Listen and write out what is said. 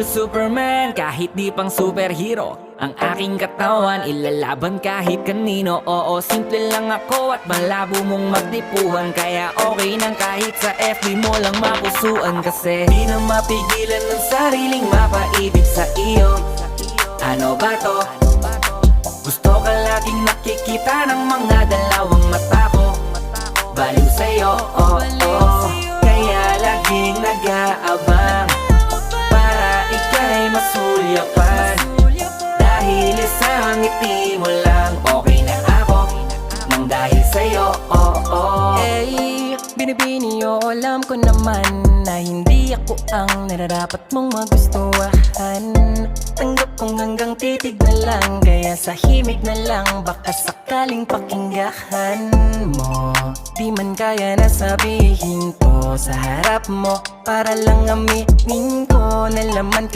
Superman, kahit di pang superhero. Ang aking katawan, ilalaban kahit kanino. Oo, simple lang ako at malabo mong magtipuhan. Kaya okay nang kahit sa FB mo lang mapusuan. Kasi di na mapigilan ng sariling mapaibig sa iyo. Ano ba to? Gusto ka laging nakikita ng mga dalawang mata ko. Baliw sa'yo, oh, oh. Kaya laging nag-aabang para ika'y masulyapan. Dahil isang ngiti mo lang, okay na ako nang dahil sa'yo, oh, oh. Hey, binibini o alam ko naman na hindi ako ang nararapat mong magustuhan. Tanggap kong hanggang titig na lang, kaya sa himig na lang baka sakaling pakinggan mo. Di man kaya na sabihin ko sa harap mo, para lang aminin ko na laman ka.